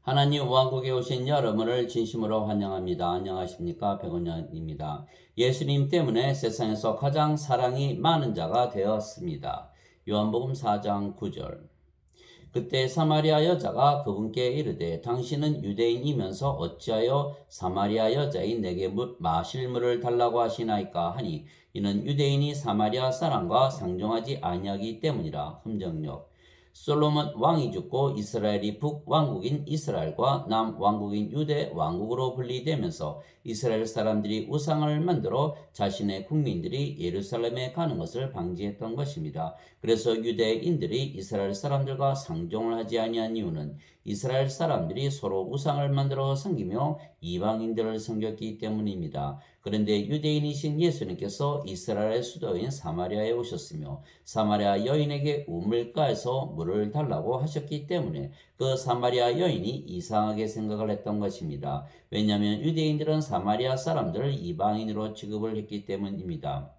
하나님 왕국에 오신 여러분을 진심으로 환영합니다. 안녕하십니까? 백원현입니다. 예수님 때문에 세상에서 가장 사랑이 많은 자가 되었습니다. 요한복음 4장 9절. 그때 사마리아 여자가 그분께 이르되 당신은 유대인이면서 어찌하여 사마리아 여자인 내게 마실 물을 달라고 하시나이까 하니 이는 유대인이 사마리아 사람과 상종하지 아니하기 때문이라. 흠정력. 솔로몬 왕이 죽고 이스라엘이 북왕국인 이스라엘과 남왕국인 유대 왕국으로 분리되면서 이스라엘 사람들이 우상을 만들어 자신의 국민들이 예루살렘에 가는 것을 방지했던 것입니다. 그래서 유대인들이 이스라엘 사람들과 상종을 하지 아니한 이유는 이스라엘 사람들이 서로 우상을 만들어 섬기며 이방인들을 섬겼기 때문입니다. 그런데 유대인이신 예수님께서 이스라엘의 수도인 사마리아에 오셨으며 사마리아 여인에게 우물가에서 물을 달라고 하셨기 때문에 그 사마리아 여인이 이상하게 생각을 했던 것입니다. 왜냐하면 유대인들은 사마리아 사람들을 이방인으로 취급을 했기 때문입니다.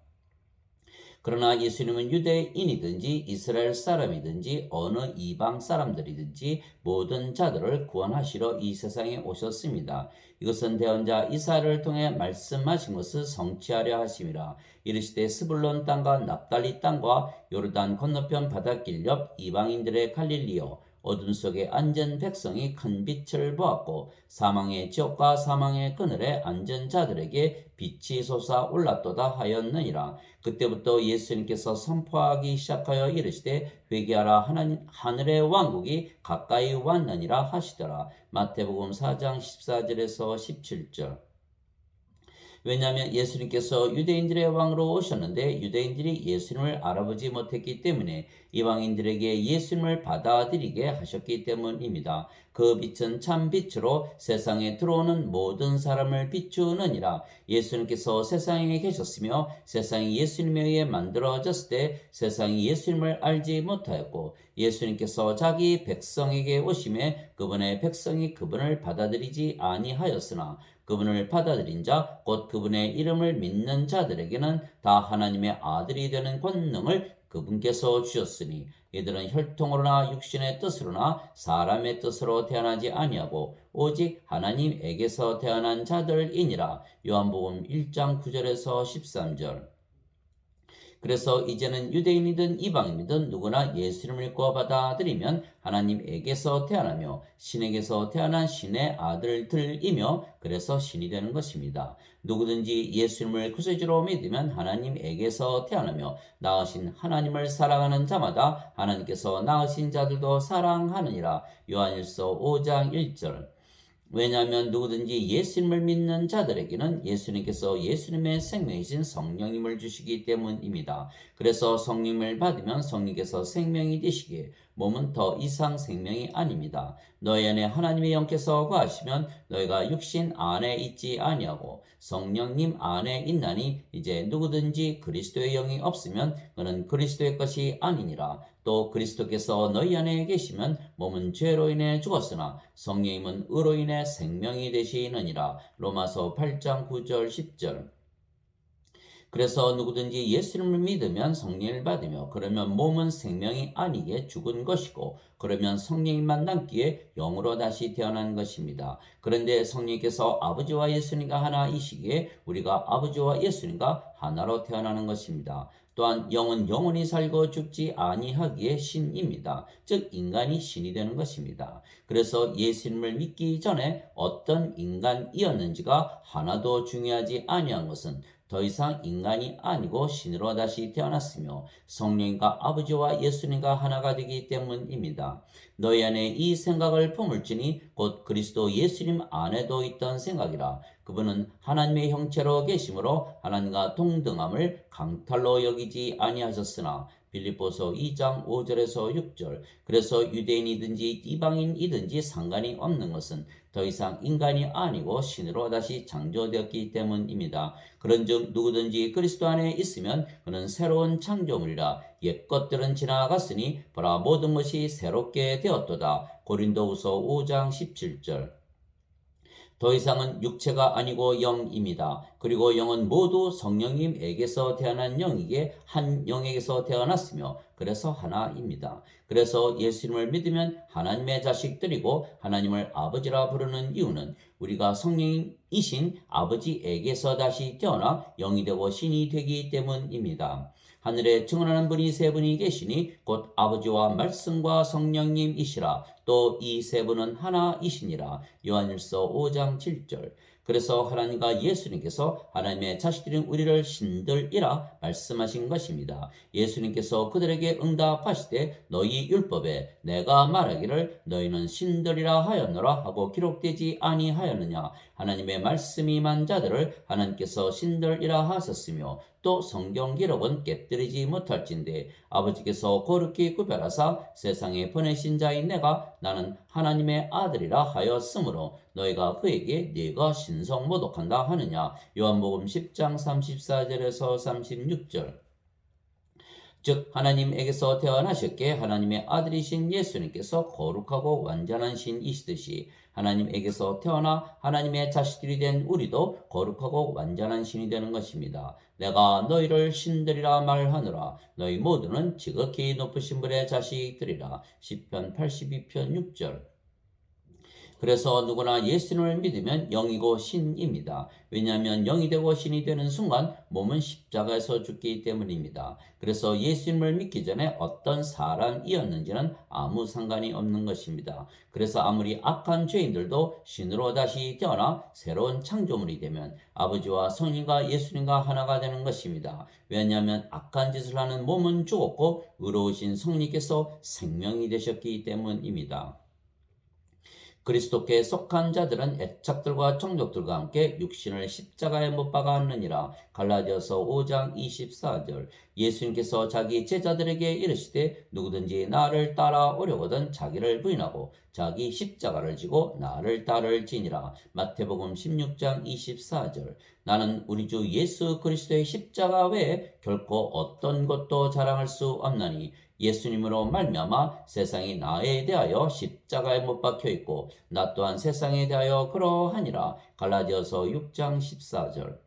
그러나 예수님은 유대인이든지 이스라엘 사람이든지 어느 이방 사람들이든지 모든 자들을 구원하시러 이 세상에 오셨습니다. 이것은 대언자 이사야를 통해 말씀하신 것을 성취하려 하심이라. 이르시되 스불론 땅과 납달리 땅과 요르단 건너편 바닷길 옆 이방인들의 갈릴리여 어둠 속에 앉은 백성이 큰 빛을 보았고 사망의 지옥과 사망의 그늘에 앉은 자들에게 빛이 솟아올랐도다 하였느니라. 그때부터 예수님께서 선포하기 시작하여 이르시되 회개하라 하늘의 왕국이 가까이 왔느니라 하시더라. 마태복음 4장 14절에서 17절. 왜냐하면 예수님께서 유대인들의 왕으로 오셨는데 유대인들이 예수님을 알아보지 못했기 때문에 이방인들에게 예수님을 받아들이게 하셨기 때문입니다. 그 빛은 참 빛으로 세상에 들어오는 모든 사람을 비추느니라. 예수님께서 세상에 계셨으며 세상이 예수님에 의해 만들어졌을 때 세상이 예수님을 알지 못하였고 예수님께서 자기 백성에게 오심에 그분의 백성이 그분을 받아들이지 아니하였으나 그분을 받아들인 자, 곧 그분의 이름을 믿는 자들에게는 다 하나님의 아들이 되는 권능을 그분께서 주셨으니 이들은 혈통으로나 육신의 뜻으로나 사람의 뜻으로 태어나지 아니하고 오직 하나님에게서 태어난 자들이니라. 요한복음 1장 9절에서 13절. 그래서 이제는 유대인이든 이방인이든 누구나 예수님을 믿고 받아들이면 하나님에게서 태어나며 신에게서 태어난 신의 아들들이며 그래서 신이 되는 것입니다. 누구든지 예수님을 구세주로 믿으면 하나님에게서 태어나며 낳으신 하나님을 사랑하는 자마다 하나님께서 낳으신 자들도 사랑하느니라. 요한일서 5장 1절. 왜냐하면 누구든지 예수님을 믿는 자들에게는 예수님께서 예수님의 생명이신 성령님을 주시기 때문입니다. 그래서 성령을 받으면 성령께서 생명이 되시기에 몸은 더 이상 생명이 아닙니다. 너희 안에 하나님의 영께서 거하시면 너희가 육신 안에 있지 아니하고 성령님 안에 있나니 이제 누구든지 그리스도의 영이 없으면 그는 그리스도의 것이 아니니라. 또 그리스도께서 너희 안에 계시면 몸은 죄로 인해 죽었으나 성령님은 의로 인해 생명이 되시느니라. 로마서 8장 9절 10절. 그래서 누구든지 예수님을 믿으면 성령을 받으며 그러면 몸은 생명이 아니게 죽은 것이고 그러면 성령님만 남기에 영으로 다시 태어난 것입니다. 그런데 성령께서 아버지와 예수님과 하나이시기에 우리가 아버지와 예수님과 하나로 태어나는 것입니다. 또한 영은 영원히 살고 죽지 아니하기에 신입니다. 즉 인간이 신이 되는 것입니다. 그래서 예수님을 믿기 전에 어떤 인간이었는지가 하나도 중요하지 아니한 것은 더 이상 인간이 아니고 신으로 다시 태어났으며 성령과 아버지와 예수님과 하나가 되기 때문입니다. 너희 안에 이 생각을 품을지니 곧 그리스도 예수님 안에도 있던 생각이라. 그분은 하나님의 형체로 계심으로 하나님과 동등함을 강탈로 여기지 아니하셨으나 빌립보서 2장 5절에서 6절. 그래서 유대인이든지 이방인이든지 상관이 없는 것은 더 이상 인간이 아니고 신으로 다시 창조되었기 때문입니다. 그런즉 누구든지 그리스도 안에 있으면 그는 새로운 창조물이라. 옛 것들은 지나갔으니 보라 모든 것이 새롭게 되었도다. 고린도후서 5장 17절. 더 이상은 육체가 아니고 영입니다. 그리고 영은 모두 성령님에게서 태어난 영이기에 한 영에게서 태어났으며 그래서 하나입니다. 그래서 예수님을 믿으면 하나님의 자식들이고 하나님을 아버지라 부르는 이유는 우리가 성령이신 아버지에게서 다시 태어나 영이 되고 신이 되기 때문입니다. 하늘에 증언하는 분이 세 분이 계시니 곧 아버지와 말씀과 성령님이시라. 또 이 세 분은 하나이시니라. 요한일서 5장 7절. 그래서 하나님과 예수님께서 하나님의 자식들인 우리를 신들이라 말씀하신 것입니다. 예수님께서 그들에게 응답하시되 너희 율법에 내가 말하기를 너희는 신들이라 하였노라 하고 기록되지 아니하였느냐. 하나님의 말씀이 임한 자들을 하나님께서 신들이라 하셨으며 또 성경 기록은 깨뜨리지 못할진대 아버지께서 거룩히 구별하사 세상에 보내신 자인 내가 나는 하나님의 아들이라 하였으므로 너희가 그에게 네가 신성 모독한다 하느냐. 요한복음 10장 34절에서 36절. 즉 하나님에게서 태어나셨기에 하나님의 아들이신 예수님께서 거룩하고 완전한 신이시듯이 하나님에게서 태어나 하나님의 자식들이 된 우리도 거룩하고 완전한 신이 되는 것입니다. 내가 너희를 신들이라 말하노라. 너희 모두는 지극히 높으신 분의 자식들이라. 시편 82편 6절. 그래서 누구나 예수님을 믿으면 영이고 신입니다. 왜냐하면 영이 되고 신이 되는 순간 몸은 십자가에서 죽기 때문입니다. 그래서 예수님을 믿기 전에 어떤 사람이었는지는 아무 상관이 없는 것입니다. 그래서 아무리 악한 죄인들도 신으로 다시 태어나 새로운 창조물이 되면 아버지와 성령과 예수님과 하나가 되는 것입니다. 왜냐하면 악한 짓을 하는 몸은 죽었고 의로우신 성령께서 생명이 되셨기 때문입니다. 그리스도께 속한 자들은 애착들과 정욕들과 함께 육신을 십자가에 못 박았느니라. 갈라디아서 5장 24절. 예수님께서 자기 제자들에게 이르시되 누구든지 나를 따라오려거든 자기를 부인하고 자기 십자가를 지고 나를 따를지니라. 마태복음 16장 24절. 나는 우리 주 예수 그리스도의 십자가 외에 결코 어떤 것도 자랑할 수 없나니 예수님으로 말미암아 세상이 나에 대하여 십자가에 못 박혀 있고 나 또한 세상에 대하여 그러하니라. 갈라디아서 6장 14절.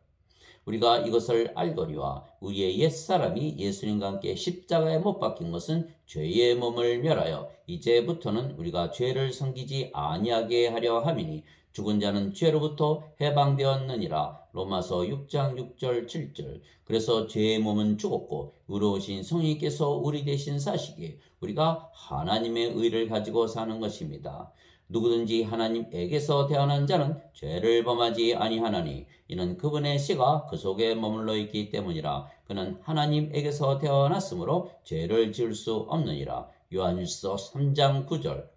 우리가 이것을 알거니와 우리의 옛사람이 예수님과 함께 십자가에 못 박힌 것은 죄의 몸을 멸하여 이제부터는 우리가 죄를 섬기지 아니하게 하려 함이니 죽은 자는 죄로부터 해방되었느니라. 로마서 6장 6절 7절. 그래서 죄의 몸은 죽었고 의로우신 성령께서 우리 대신 사시기에 우리가 하나님의 의를 가지고 사는 것입니다. 누구든지 하나님에게서 태어난 자는 죄를 범하지 아니하나니 이는 그분의 씨가 그 속에 머물러 있기 때문이라. 그는 하나님에게서 태어났으므로 죄를 지을 수 없느니라. 요한일서 3장 9절.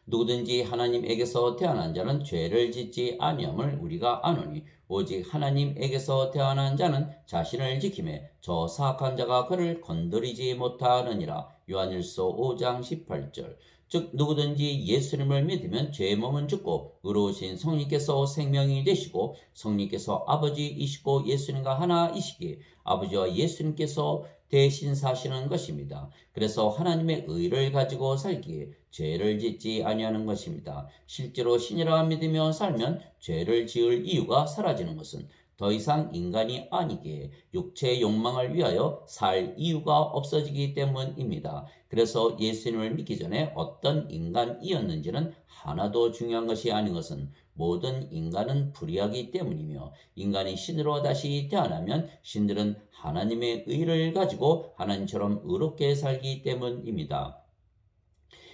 누구든지 하나님에게서 태어난 자는 죄를 짓지 아니함을 우리가 아노니 오직 하나님에게서 태어난 자는 자신을 지킴에 저 사악한 자가 그를 건드리지 못하느니라. 요한일서 5장 18절. 즉 누구든지 예수님을 믿으면 죄의 몸은 죽고 의로우신 성령께서 생명이 되시고 성령께서 아버지이시고 예수님과 하나이시기에 아버지와 예수님께서 대신 사시는 것입니다. 그래서 하나님의 의를 가지고 살기에 죄를 짓지 아니하는 것입니다. 실제로 신이라 믿으며 살면 죄를 지을 이유가 사라지는 것은 더 이상 인간이 아니기에 육체의 욕망을 위하여 살 이유가 없어지기 때문입니다. 그래서 예수님을 믿기 전에 어떤 인간이었는지는 하나도 중요한 것이 아닌 것은 모든 인간은 불의하기 때문이며 인간이 신으로 다시 태어나면 신들은 하나님의 의를 가지고 하나님처럼 의롭게 살기 때문입니다.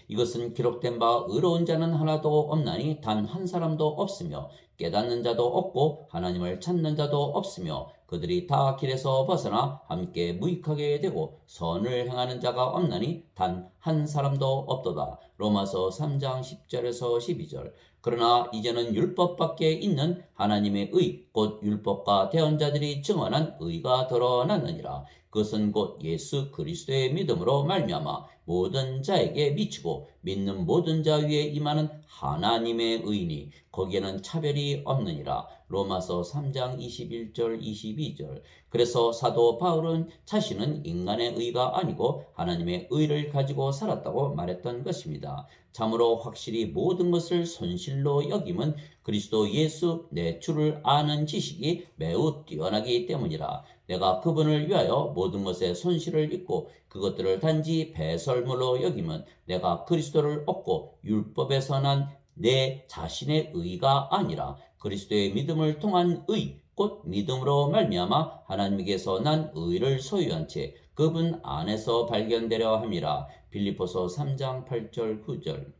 이것은 기록된 바 의로운 자는 하나도 없나니 단 한 사람도 없으며 깨닫는 자도 없고 하나님을 찾는 자도 없으며 그들이 다 길에서 벗어나 함께 무익하게 되고 선을 행하는 자가 없나니 단 한 사람도 없도다. 로마서 3장 10절에서 12절. 그러나 이제는 율법밖에 있는 하나님의 의 곧 율법과 대언자들이 증언한 의가 드러났느니라. 그것은 곧 예수 그리스도의 믿음으로 말미암아 모든 자에게 미치고 믿는 모든 자 위에 임하는 하나님의 의니 거기에는 차별이 없느니라. 로마서 3장 21절 22절. 그래서 사도 바울은 자신은 인간의 의가 아니고 하나님의 의를 가지고 살았다고 말했던 것입니다. 참으로 확실히 모든 것을 손실로 여김은 그리스도 예수 내 주를 아는 지식이 매우 뛰어나기 때문이라. 내가 그분을 위하여 모든 것에 손실을 입고 그것들을 단지 배설물로 여김은 내가 그리스도를 얻고 율법에서 난 내 자신의 의가 아니라 그리스도의 믿음을 통한 의, 곧 믿음으로 말미암아 하나님께서 난 의를 소유한 채 그분 안에서 발견되려 함이라. 빌립보서 3장 8절 9절.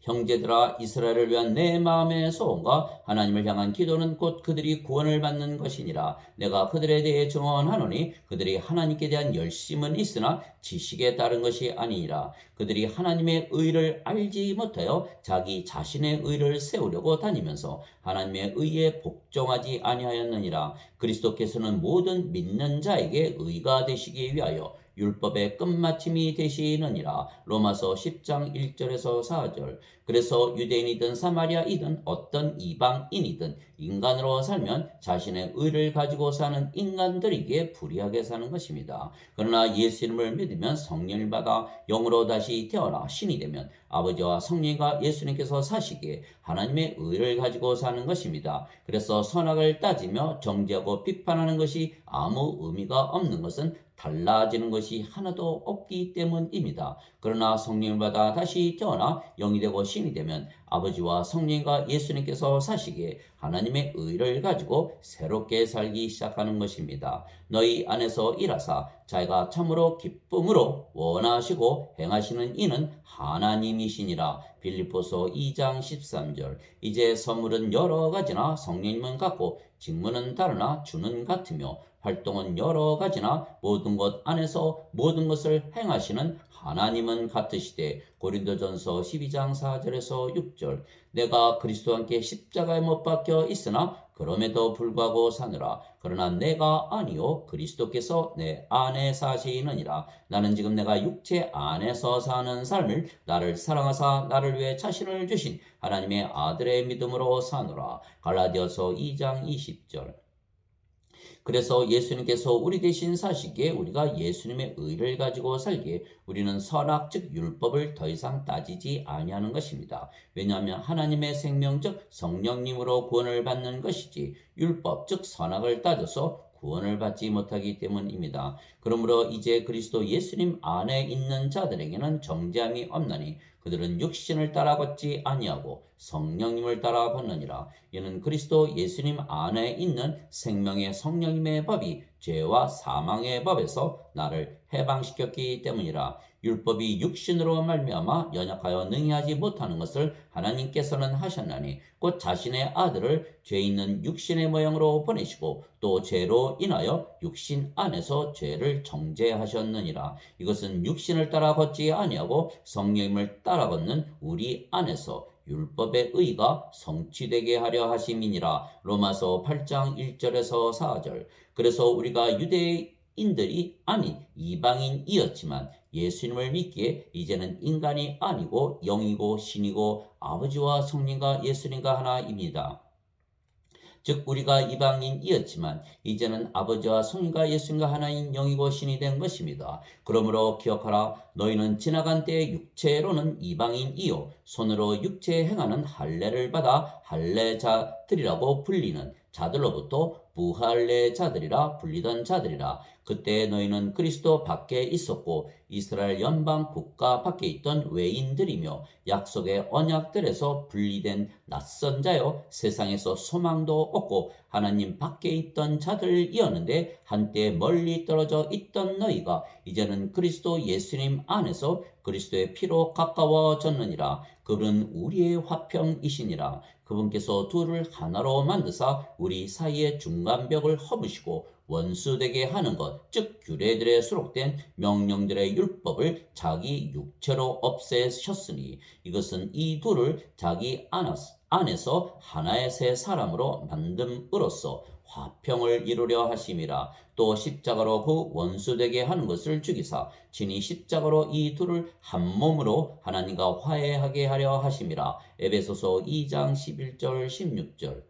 형제들아, 이스라엘을 위한 내 마음의 소원과 하나님을 향한 기도는 곧 그들이 구원을 받는 것이니라. 내가 그들에 대해 증언하노니 그들이 하나님께 대한 열심은 있으나 지식에 따른 것이 아니니라. 그들이 하나님의 의를 알지 못하여 자기 자신의 의를 세우려고 다니면서 하나님의 의에 복종하지 아니하였느니라. 그리스도께서는 모든 믿는 자에게 의가 되시기 위하여 율법의 끝마침이 되시느니라. 로마서 10장 1절에서 4절. 그래서 유대인이든 사마리아이든 어떤 이방인이든 인간으로 살면 자신의 의를 가지고 사는 인간들에게 불의하게 사는 것입니다. 그러나 예수 이름을 믿으면 성령을 받아 영으로 다시 태어나 신이 되면 아버지와 성령과 예수님께서 사시기에 하나님의 의를 가지고 사는 것입니다. 그래서 선악을 따지며 정죄하고 비판하는 것이 아무 의미가 없는 것은 달라지는 것이 하나도 없기 때문입니다. 그러나 성령을 받아 다시 태어나 영이 되고 신이 되면 아버지와 성령과 예수님께서 사시기에 하나님의 의를 가지고 새롭게 살기 시작하는 것입니다. 너희 안에서 일하사 자기가 참으로 기쁨으로 원하시고 행하시는 이는 하나님이시니라. 빌립보서 2장 13절. 이제 선물은 여러 가지나 성령님은 같고 직무는 다르나 주는 같으며 활동은 여러 가지나 모든 것 안에서 모든 것을 행하시는 하나님은 같으시되. 고린도전서 12장 4절에서 6절. 내가 그리스도와 함께 십자가에 못 박혀 있으나 그럼에도 불구하고 사느라. 그러나 내가 아니요 그리스도께서 내 안에 사시느니라. 나는 지금 내가 육체 안에서 사는 삶을 나를 사랑하사 나를 위해 자신을 주신 하나님의 아들의 믿음으로 사노라. 갈라디아서 2장 20절. 그래서 예수님께서 우리 대신 사시기에 우리가 예수님의 의를 가지고 살기에 우리는 선악 즉 율법을 더 이상 따지지 아니하는 것입니다. 왜냐하면 하나님의 생명 즉 성령님으로 구원을 받는 것이지 율법 즉 선악을 따져서 구원을 받지 못하기 때문입니다. 그러므로 이제 그리스도 예수님 안에 있는 자들에게는 정죄함이 없나니 그들은 육신을 따라 걷지 아니하고 성령님을 따라 걷느니라. 이는 그리스도 예수님 안에 있는 생명의 성령님의 법이 죄와 사망의 법에서 나를 해방시켰기 때문이라. 율법이 육신으로 말미암아 연약하여 능히 하지 못하는 것을 하나님께서는 하셨나니 곧 자신의 아들을 죄 있는 육신의 모양으로 보내시고 또 죄로 인하여 육신 안에서 죄를 정죄하셨느니라. 이것은 육신을 따라 걷지 아니하고 성령님을 따라 걷는 우리 안에서 율법의 의가 성취되게 하려 하심이니라. 로마서 8장 1절에서 4절. 그래서 우리가 유대인들이 아닌 이방인이었지만 예수님을 믿기에 이제는 인간이 아니고 영이고 신이고 아버지와 성령과 예수님과 하나입니다. 즉 우리가 이방인이었지만 이제는 아버지와 성령과 예수님과 하나인 영이고 신이 된 것입니다. 그러므로 기억하라. 너희는 지나간 때의 육체로는 이방인이요 손으로 육체에 행하는 할례를 받아 할례자들이라고 불리는 자들로부터 부할례자들이라 불리던 자들이라. 그때 너희는 그리스도 밖에 있었고 이스라엘 연방 국가 밖에 있던 외인들이며 약속의 언약들에서 분리된 낯선 자여 세상에서 소망도 없고 하나님 밖에 있던 자들이었는데 한때 멀리 떨어져 있던 너희가 이제는 그리스도 예수님 안에서 그리스도의 피로 가까워졌느니라. 그분은 우리의 화평이시니라. 그분께서 둘을 하나로 만드사 우리 사이의 중간벽을 허무시고 원수되게 하는 것, 즉 규례들에 수록된 명령들의 율법을 자기 육체로 없애셨으니 이것은 이 둘을 자기 안에서 하나의 새 사람으로 만듦으로써 화평을 이루려 하심이라. 또 십자가로 그 원수되게 하는 것을 죽이사 친히 십자가로 이 둘을 한 몸으로 하나님과 화해하게 하려 하심이라. 에베소서 2장 11절 16절.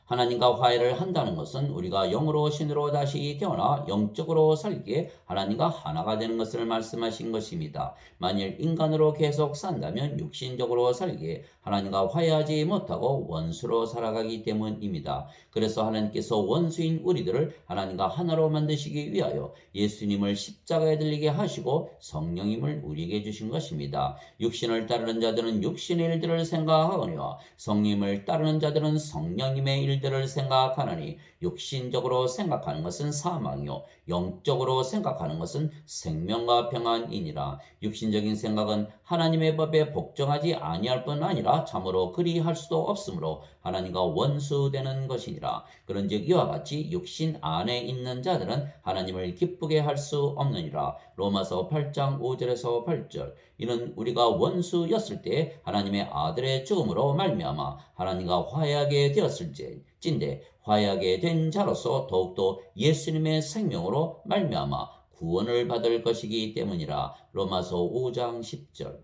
하나님과 화해를 한다는 것은 우리가 영으로 신으로 다시 태어나 영적으로 살기에 하나님과 하나가 되는 것을 말씀하신 것입니다. 만일 인간으로 계속 산다면 육신적으로 살기에 하나님과 화해하지 못하고 원수로 살아가기 때문입니다. 그래서 하나님께서 원수인 우리들을 하나님과 하나로 만드시기 위하여 예수님을 십자가에 들리게 하시고 성령님을 우리에게 주신 것입니다. 육신을 따르는 자들은 육신의 일들을 생각하거니와 성령님을 따르는 자들은 성령님의 일들을 생각하느니 육신적으로 생각하는 것은 사망이요 영적으로 생각하는 것은 생명과 평안이니라. 육신적인 생각은 하나님의 법에 복종하지 아니할 뿐 아니라 참으로 그리할 수도 없으므로 하나님과 원수되는 것이니라. 그런즉 이와 같이 육신 안에 있는 자들은 하나님을 기쁘게 할 수 없느니라. 로마서 8장 5절에서 8절. 이는 우리가 원수였을 때 하나님의 아들의 죽음으로 말미암아 하나님과 화해하게 되었을진데 화해하게 된 자로서 더욱더 예수님의 생명으로 말미암아 구원을 받을 것이기 때문이라. 로마서 5장 10절.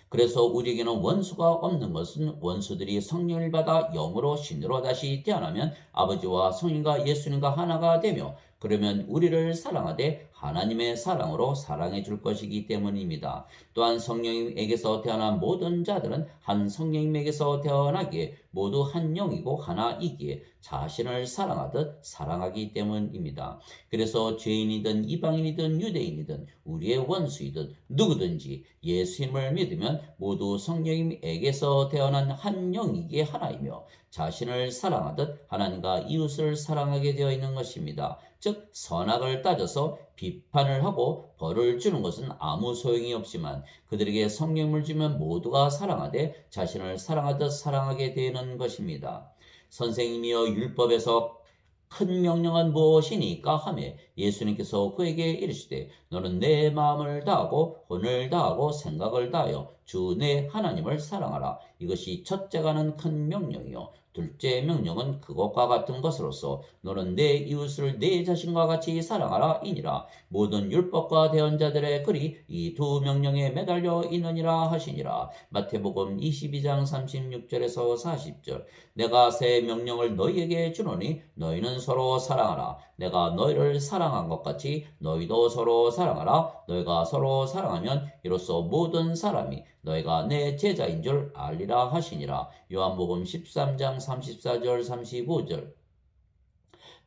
그래서 우리에게는 원수가 없는 것은 원수들이 성령을 받아 영으로 신으로 다시 태어나면 아버지와 성령과 예수님과 하나가 되며 그러면 우리를 사랑하되 하나님의 사랑으로 사랑해 줄 것이기 때문입니다. 또한 성령님에게서 태어난 모든 자들은 한 성령님에게서 태어나기에 모두 한 영이고 하나이기에 자신을 사랑하듯 사랑하기 때문입니다. 그래서 죄인이든 이방인이든 유대인이든 우리의 원수이든 누구든지 예수님을 믿으면 모두 성령님에게서 태어난 한 영이기에 하나이며 자신을 사랑하듯 하나님과 이웃을 사랑하게 되어 있는 것입니다. 즉 선악을 따져서 비판을 하고 벌을 주는 것은 아무 소용이 없지만 그들에게 성령을 주면 모두가 사랑하되 자신을 사랑하듯 사랑하게 되는 것입니다. 선생님이여 율법에서 큰 명령은 무엇이니까 하매 예수님께서 그에게 이르시되 너는 내 마음을 다하고 혼을 다하고 생각을 다하여 주 내 하나님을 사랑하라. 이것이 첫째가는 큰 명령이요 둘째 명령은 그것과 같은 것으로서 너는 내 이웃을 내 자신과 같이 사랑하라 이니라. 모든 율법과 대언자들의 글이 이 두 명령에 매달려 있느니라 하시니라. 마태복음 22장 36절에서 40절. 내가 새 명령을 너희에게 주노니 너희는 서로 사랑하라. 내가 너희를 사랑한 것 같이 너희도 서로 사랑하라. 너희가 서로 사랑하면 이로써 모든 사람이 너희가 내 제자인 줄 알리라 하시니라. 요한복음 13장 34절 35절.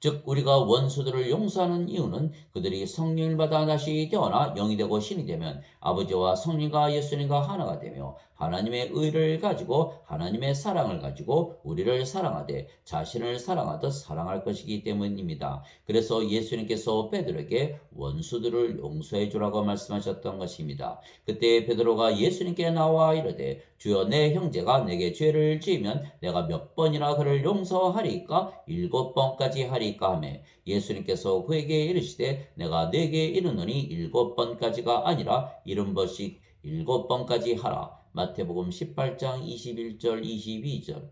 즉 우리가 원수들을 용서하는 이유는 그들이 성령을 받아 다시 태어나 영이 되고 신이 되면 아버지와 성령과 예수님과 하나가 되며 하나님의 의를 가지고 하나님의 사랑을 가지고 우리를 사랑하되 자신을 사랑하듯 사랑할 것이기 때문입니다. 그래서 예수님께서 베드로에게 원수들을 용서해 주라고 말씀하셨던 것입니다. 그때 베드로가 예수님께 나와 이르되 주여 내 형제가 내게 죄를 지으면 내가 몇 번이나 그를 용서하리까? 7번까지 하리까 하며 예수님께서 그에게 이르시되 내가 네게 이르노니 7번까지가 아니라 70번씩 7번까지 하라. 마태복음 18장 21절 22절.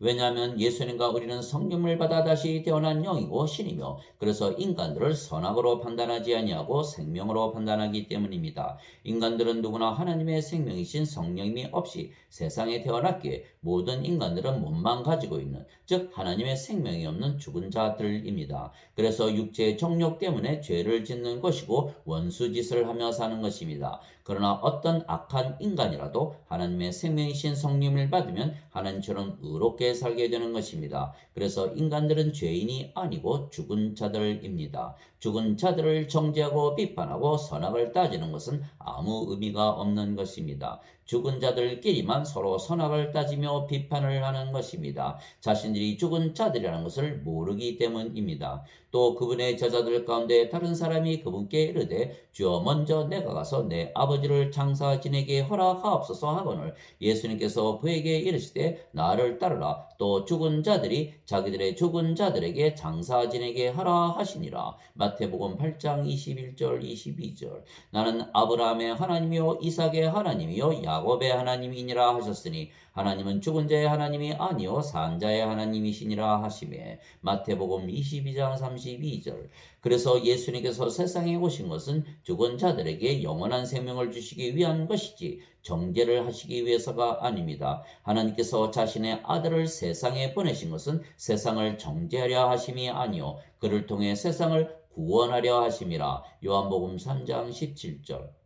왜냐하면 예수님과 우리는 성령을 받아 다시 태어난 영이고 신이며 그래서 인간들을 선악으로 판단하지 아니하고 생명으로 판단하기 때문입니다. 인간들은 누구나 하나님의 생명이신 성령님이 없이 세상에 태어났기에 모든 인간들은 몸만 가지고 있는 즉 하나님의 생명이 없는 죽은 자들입니다. 그래서 육체의 정욕 때문에 죄를 짓는 것이고 원수짓을 하며 사는 것입니다. 그러나 어떤 악한 인간이라도 하나님의 생명이신 성령을 받으면 하나님처럼 의롭게 살게 되는 것입니다. 그래서 인간들은 죄인이 아니고 죽은 자들입니다. 죽은 자들을 정죄하고 비판하고 선악을 따지는 것은 아무 의미가 없는 것입니다. 죽은 자들끼리만 서로 선악을 따지며 비판을 하는 것입니다. 자신들이 죽은 자들이라는 것을 모르기 때문입니다. 또 그분의 제자들 가운데 다른 사람이 그분께 이르되 주여 먼저 내가 가서 내 아버지를 장사 지내게 허락하옵소서 하거늘 예수님께서 그에게 이르시되 나를 따르라. 또 죽은 자들이 자기들의 죽은 자들에게 장사 지내게 하라 하시니라. 마태복음 8장 21절 22절. 나는 아브라함의 하나님이요 이삭의 하나님이요 야곱의 하나님이니라 하셨으니 하나님은 죽은 자의 하나님이 아니요 산 자의 하나님이시니라 하시매. 마태복음 22장 32절. 그래서 예수님께서 세상에 오신 것은 죽은 자들에게 영원한 생명을 주시기 위한 것이지 정죄를 하시기 위해서가 아닙니다. 하나님께서 자신의 아들을 세상에 보내신 것은 세상을 정죄하려 하심이 아니요 그를 통해 세상을 구원하려 하심이라. 요한복음 3장 17절.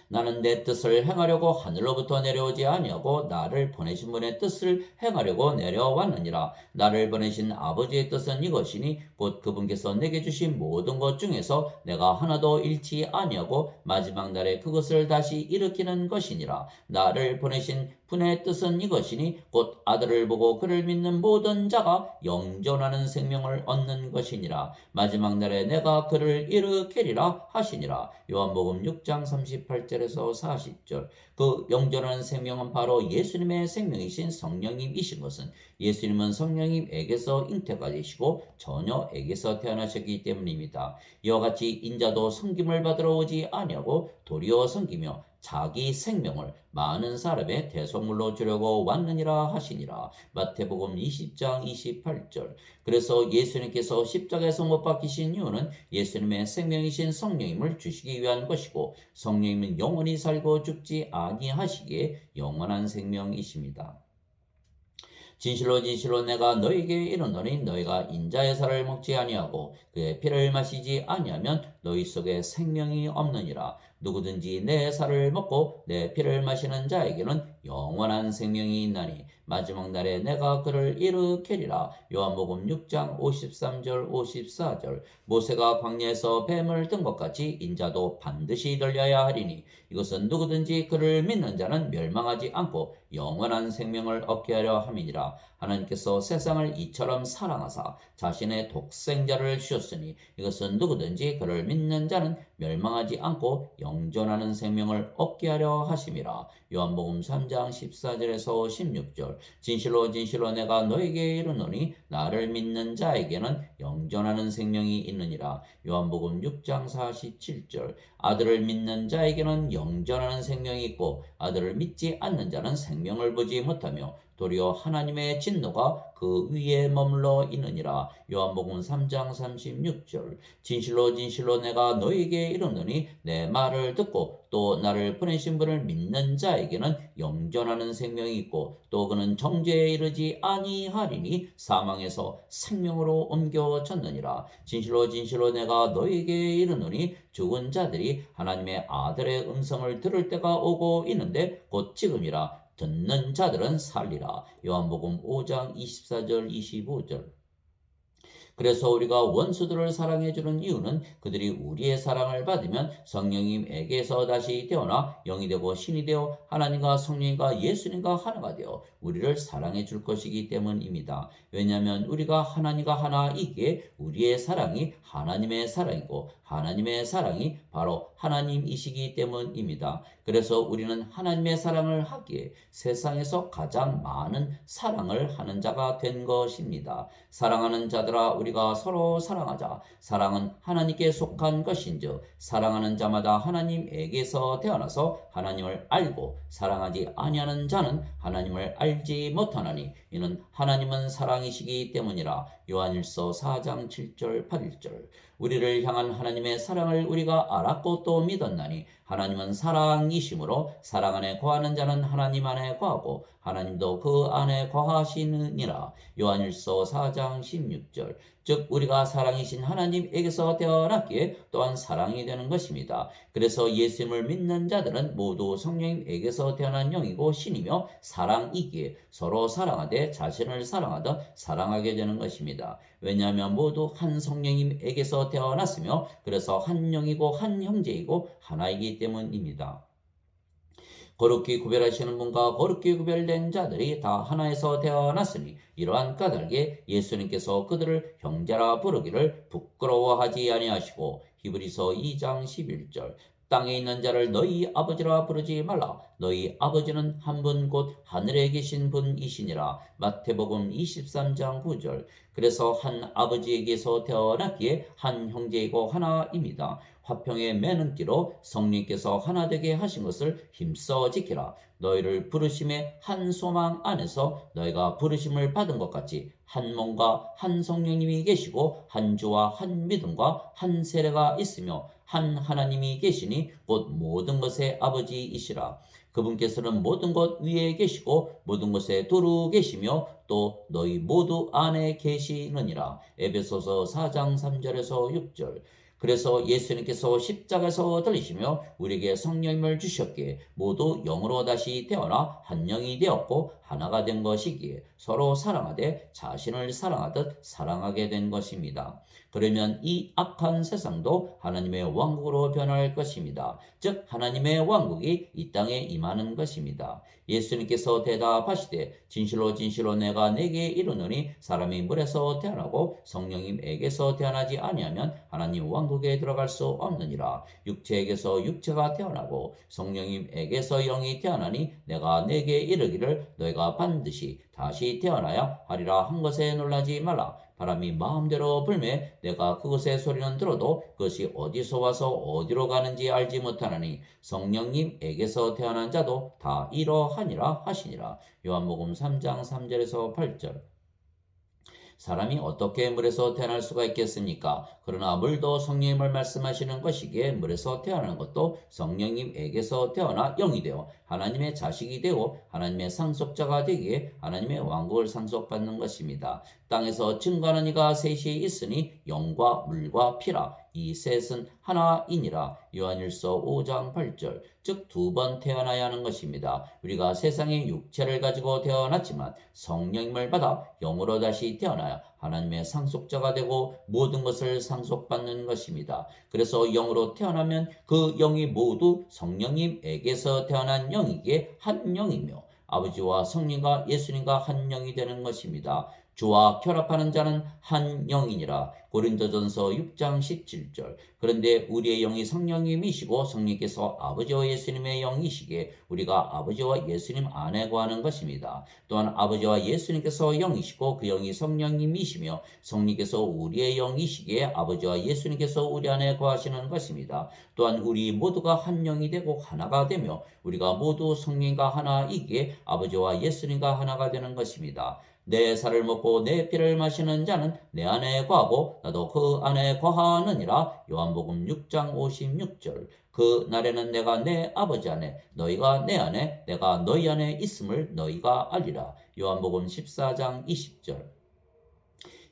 나는 내 뜻을 행하려고 하늘로부터 내려오지 아니하고 나를 보내신 분의 뜻을 행하려고 내려왔느니라. 나를 보내신 아버지의 뜻은 이것이니 곧 그분께서 내게 주신 모든 것 중에서 내가 하나도 잃지 아니하고 마지막 날에 그것을 다시 일으키는 것이니라. 나를 보내신 분의 뜻은 이것이니 곧 아들을 보고 그를 믿는 모든 자가 영존하는 생명을 얻는 것이니라. 마지막 날에 내가 그를 일으키리라 하시니라. 요한복음 6장 38절에서 40절. 그 영존하는 생명은 바로 예수님의 생명이신 성령님이신 것은 예수님은 성령님에게서 잉태가 되시고 처녀에게서 태어나셨기 때문입니다. 이와 같이 인자도 섬김을 받으러 오지 아니하고 도리어 섬기며 자기 생명을 많은 사람의 대속물로 주려고 왔느니라 하시니라. 마태복음 20장 28절. 그래서 예수님께서 십자가에서 못 박히신 이유는 예수님의 생명이신 성령님을 주시기 위한 것이고 성령님은 영원히 살고 죽지 아니하시기에 영원한 생명이십니다. 진실로 진실로 내가 너희에게 이르노니 너희가 인자의 살을 먹지 아니하고 그의 피를 마시지 아니하면 너희 속에 생명이 없느니라. 누구든지 내 살을 먹고 내 피를 마시는 자에게는 영원한 생명이 있나니 마지막 날에 내가 그를 일으키리라. 요한복음 6장 53절 54절. 모세가 광야에서 뱀을 든 것 같이 인자도 반드시 들려야 하리니 이것은 누구든지 그를 믿는 자는 멸망하지 않고 영원한 생명을 얻게 하려 함이니라. 하나님께서 세상을 이처럼 사랑하사 자신의 독생자를 주셨으니 이것은 누구든지 그를 믿는 자는 멸망하지 않고 영존하는 생명을 얻게 하려 하심이라. 요한복음 3장 14절에서 16절. 진실로 진실로 내가 너에게 이르노니 나를 믿는 자에게는 영존하는 생명이 있느니라. 요한복음 6장 47절. 아들을 믿는 자에게는 영존하는 생명이 있고 아들을 믿지 않는 자는 생명을 보지 못하며 도리어 하나님의 진노가 그 위에 머물러 있느니라. 요한복음 3장 36절. 진실로 진실로 내가 너희에게 이르노니 내 말을 듣고 또 나를 보내신 분을 믿는 자에게는 영존하는 생명이 있고 또 그는 정죄에 이르지 아니하리니 사망에서 생명으로 옮겨졌느니라. 진실로 진실로 내가 너희에게 이르노니 죽은 자들이 하나님의 아들의 음성을 들을 때가 오고 있는데 곧 지금이라. 듣는 자들은 살리라. 요한복음 5장 24절 25절. 그래서 우리가 원수들을 사랑해주는 이유는 그들이 우리의 사랑을 받으면 성령님에게서 다시 태어나 영이 되고 신이 되어 하나님과 성령님과 예수님과 하나가 되어 우리를 사랑해 줄 것이기 때문입니다. 왜냐하면 우리가 하나님과 하나이기에 우리의 사랑이 하나님의 사랑이고 하나님의 사랑이 바로 하나님이시기 때문입니다. 그래서 우리는 하나님의 사랑을 하기에 세상에서 가장 많은 사랑을 하는 자가 된 것입니다. 사랑하는 자들아 우리가 서로 사랑하자. 사랑은 하나님께 속한 것인즉 사랑하는 자마다 하나님에게서 태어나서 하나님을 알고 사랑하지 아니하는 자는 하나님을 알지 못하나니 이는 하나님은 사랑이시기 때문이라. 요한일서 4장 7절 8절. 우리를 향한 하나님의 사랑을 우리가 알았고 또 믿었나니 하나님은 사랑이시므로 사랑 안에 거하는 자는 하나님 안에 거하고 하나님도 그 안에 거하시느니라. 요한일서 4장 16절. 즉 우리가 사랑이신 하나님에게서 태어났기에 또한 사랑이 되는 것입니다. 그래서 예수님을 믿는 자들은 모두 성령님에게서 태어난 영이고 신이며 사랑이기에 서로 사랑하되 자신을 사랑하듯 사랑하게 되는 것입니다. 왜냐하면 모두 한 성령님에게서 태어났으며 그래서 한 영이고 한 형제이고 하나이기 때문입니다. 거룩히 구별하시는 분과 거룩히 구별된 자들이 다 하나에서 태어났으니 이러한 까닭에 예수님께서 그들을 형제라 부르기를 부끄러워하지 아니하시고 히브리서 2장 11절. 땅에 있는 자를 너희 아버지라 부르지 말라. 너희 아버지는 한 분 곧 하늘에 계신 분이시니라. 마태복음 23장 9절. 그래서 한 아버지에게서 태어났기에 한 형제이고 하나입니다. 화평의 매는 띠로 성령께서 하나 되게 하신 것을 힘써 지키라. 너희를 부르심의 한 소망 안에서 너희가 부르심을 받은 것 같이 한 몸과 한 성령님이 계시고 한 주와 한 믿음과 한 세례가 있으며 한 하나님이 계시니 곧 모든 것의 아버지이시라. 그분께서는 모든 것 위에 계시고 모든 것에 두루 계시며 또 너희 모두 안에 계시느니라. 에베소서 4장 3절에서 6절. 그래서 예수님께서 십자가에서 들리시며 우리에게 성령님을 주셨기에 모두 영으로 다시 태어나 한 영이 되었고 하나가 된 것이기에 서로 사랑하되 자신을 사랑하듯 사랑하게 된 것입니다. 그러면 이 악한 세상도 하나님의 왕국으로 변할 것입니다. 즉 하나님의 왕국이 이 땅에 임하는 것입니다. 예수님께서 대답하시되 진실로 진실로 내가 네게 이르노니 사람이 물에서 태어나고 성령님에게서 태어나지 아니하면 하나님 왕국에 들어갈 수 없느니라. 육체에게서 육체가 태어나고 성령님에게서 영이 태어나니 내가 네게 이르기를 너희가 반드시 다시 태어나야 하리라 한 것에 놀라지 말라. 바람이 마음대로 불매 내가 그것의 소리는 들어도 그것이 어디서 와서 어디로 가는지 알지 못하나니 성령님에게서 태어난 자도 다 이러하니라 하시니라. 요한복음 3장 3절에서 8절. 사람이 어떻게 물에서 태어날 수가 있겠습니까? 그러나 물도 성령님을 말씀하시는 것이기에 물에서 태어나는 것도 성령님에게서 태어나 영이 되어 하나님의 자식이 되어 하나님의 상속자가 되기에 하나님의 왕국을 상속받는 것입니다. 땅에서 증거하는 이가 셋이 있으니 영과 물과 피라. 이 셋은 하나이니라. 요한일서 5장 8절. 즉 두 번 태어나야 하는 것입니다. 우리가 세상의 육체를 가지고 태어났지만 성령님을 받아 영으로 다시 태어나야 하나님의 상속자가 되고 모든 것을 상속받는 것입니다. 그래서 영으로 태어나면 그 영이 모두 성령님에게서 태어난 영이기에 한 영이며 아버지와 성령과 예수님과 한 영이 되는 것입니다. 주와 결합하는 자는 한 영이니라. 고린도전서 6장 17절. 그런데 우리의 영이 성령님이시고 성령께서 아버지와 예수님의 영이시기에 우리가 아버지와 예수님 안에 거하는 것입니다. 또한 아버지와 예수님께서 영이시고 그 영이 성령님이시며 성령께서 우리의 영이시기에 아버지와 예수님께서 우리 안에 거하시는 것입니다. 또한 우리 모두가 한 영이 되고 하나가 되며 우리가 모두 성령과 하나이기에 아버지와 예수님과 하나가 되는 것입니다. 내 살을 먹고 내 피를 마시는 자는 내 안에 거하고 나도 그 안에 거하느니라. 요한복음 6장 56절. 그 날에는 내가 내 아버지 안에 너희가 내 안에 내가 너희 안에 있음을 너희가 알리라. 요한복음 14장 20절.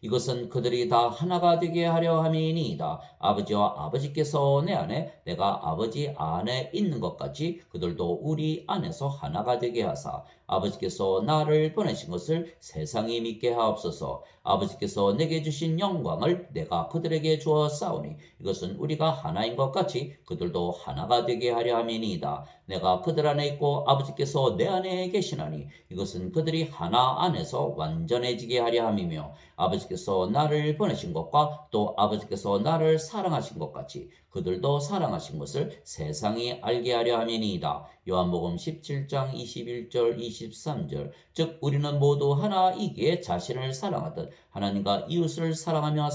이것은 그들이 다 하나가 되게 하려 함이니이다. 아버지와 아버지께서 내 안에 내가 아버지 안에 있는 것 같이 그들도 우리 안에서 하나가 되게 하사 아버지께서 나를 보내신 것을 세상이 믿게 하옵소서. 아버지께서 내게 주신 영광을 내가 그들에게 주었사오니 이것은 우리가 하나인 것 같이 그들도 하나가 되게 하려 함이니이다. 내가 그들 안에 있고 아버지께서 내 안에 계시나니 이것은 그들이 하나 안에서 완전해지게 하려 함이며 아버지께서 나를 보내신 것과 또 아버지께서 나를 사랑하신 것 같이 그들도 사랑하신 것을 세상이 알게 하려 함이니이다. 요한복음 17장 21절 23절. 즉 우리는 모두 하나이기에 자신을 사랑하듯 하나님과 이웃을 사랑하며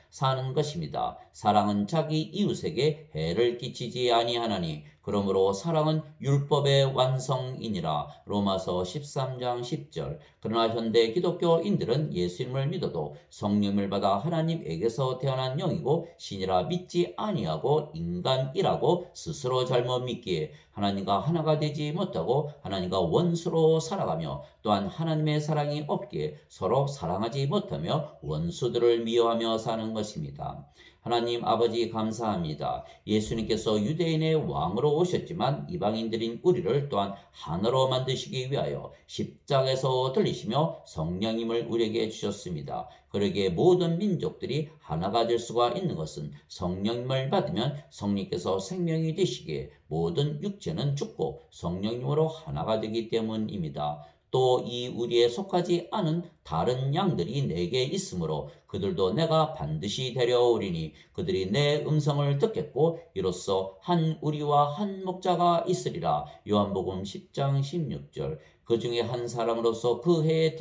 사는 것입니다. 사랑은 자기 이웃에게 해를 끼치지 아니하나니 그러므로 사랑은 율법의 완성이니라. 로마서 13장 10절. 그러나 현대 기독교인들은 예수님을 믿어도 성령을 받아 하나님에게서 태어난 영이고 신이라 믿지 아니하고 인간이라고 스스로 잘못 믿기에 하나님과 하나가 되지 못하고 하나님과 원수로 살아가며 또한 하나님의 사랑이 없기에 서로 사랑하지 못하며 원수들을 미워하며 사는 것입니다. 하나님 아버지 감사합니다. 예수님께서 유대인의 왕으로 오셨지만 이방인들인 우리를 또한 하나로 만드시기 위하여 십자가에서 들리시며 성령님을 우리에게 주셨습니다. 그러기에 모든 민족들이 하나가 될 수가 있는 것은 성령님을 받으면 성령께서 생명이 되시기에 모든 육체는 죽고 성령님으로 하나가 되기 때문입니다. 또 이 우리에 속하지 않은 다른 양들이 내게 있으므로 그들도 내가 반드시 데려오리니 그들이 내 음성을 듣겠고 이로써 한 우리와 한 목자가 있으리라. 요한복음 10장 16절. 그 중에 한 사람으로서 그 해의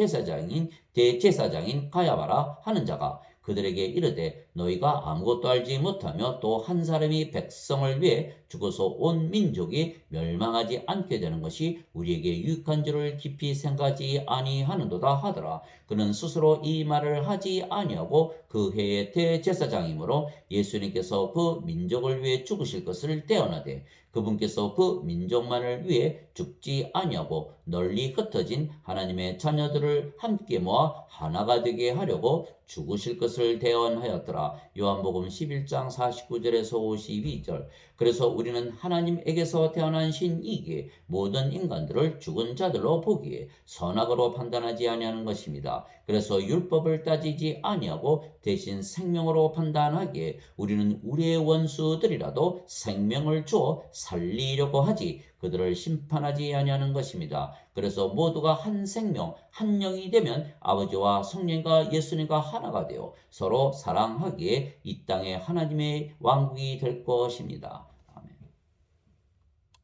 대제사장인 가야바라 하는 자가 그들에게 이르되 너희가 아무것도 알지 못하며 또 한 사람이 백성을 위해 죽어서 온 민족이 멸망하지 않게 되는 것이 우리에게 유익한 줄을 깊이 생각하지 아니하는도다 하더라. 그는 스스로 이 말을 하지 아니하고 그 해의 대제사장이므로 예수님께서 그 민족을 위해 죽으실 것을 떼어나되 그분께서 그 민족만을 위해 죽지 아니하고 널리 흩어진 하나님의 자녀들을 함께 모아 하나가 되게 하려고 죽으실 것을 대언하였더라. 요한복음 11장 49절에서 52절. 그래서 우리는 하나님에게서 태어난 신이기에 모든 인간들을 죽은 자들로 보기에 선악으로 판단하지 아니하는 것입니다. 그래서 율법을 따지지 아니하고 대신 생명으로 판단하기에 우리는 우리의 원수들이라도 생명을 주어 살리려고 하지 그들을 심판하지 아니하는 것입니다. 그래서 모두가 한 생명, 한 영이 되면 아버지와 성령과 예수님과 하나가 되어 서로 사랑하기에 이 땅에 하나님의 왕국이 될 것입니다.